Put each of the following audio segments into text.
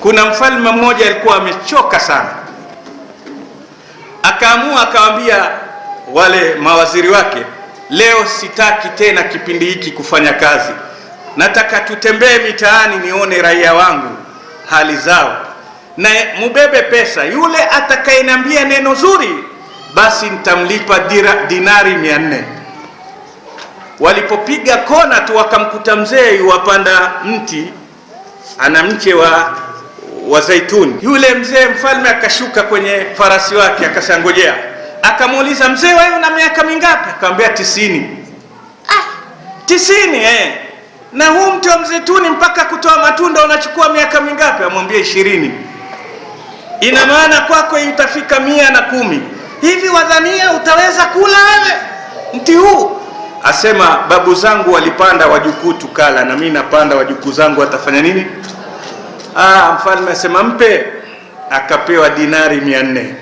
Kuna mfalme mmoja alikuwa amechoka sana, akaamua akawaambia wale mawaziri wake, leo sitaki tena kipindi hiki kufanya kazi, nataka tutembee mitaani nione raia wangu hali zao, na mubebe pesa. Yule atakayeniambia neno zuri basi nitamlipa dinari 400. Walipopiga kona tu wakamkuta mzee yuwapanda mti, ana mche wa zaituni. Yule mzee mfalme akashuka kwenye farasi wake akasangojea, akamuuliza, mzee wewe una miaka mingapi? Akamwambia 90. 90 na huu mti wa mzeituni mpaka kutoa matunda unachukua miaka mingapi? Amwambia 20. Ina maana kwako itafika 110. Hivi wadhania utaweza kula wewe mti huu? Asema, babu zangu walipanda, wajukuu tukala, na mimi napanda, wajukuu zangu watafanya nini? Mfalme asema mpe. Akapewa dinari 400.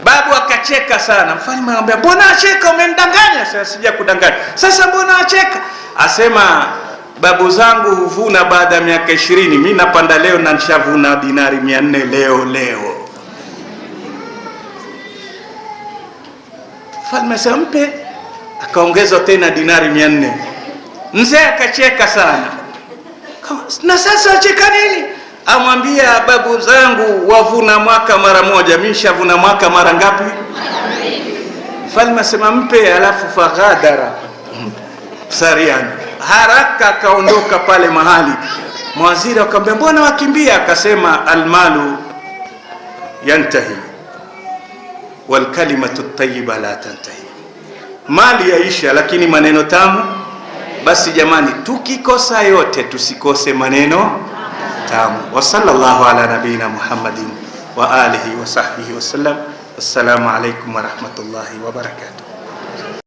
Babu akacheka sana. Mfalme anamwambia, mbona acheka, umenidanganya? Sasa sija kudanganya. Sasa mbona acheka? Asema, babu zangu huvuna baada ya miaka 20, mimi napanda leo na nishavuna dinari 400 leo. Mfalme asema mpe. Akaongezwa tena dinari 400. Mzee akacheka sana. Na sasa acheka nini? Amwambia, babu zangu wavuna mwaka mara moja, mimi nishavuna mwaka mara ngapi? Mfalme asema mpe. Alafu faghadara sarian, haraka akaondoka pale mahali. Mawaziri akamwambia, mbona wakimbia? Akasema, almalu yantahi wal kalimatu tayyiba la tantahi. Mali yaisha lakini maneno tamu. Basi jamani, tukikosa yote tusikose maneno tamu. Wa sallallahu ala nabina Muhammadin wa alihi wa sahbihi wa sallam. Assalamu alaikum wa rahmatullahi wa barakatuh.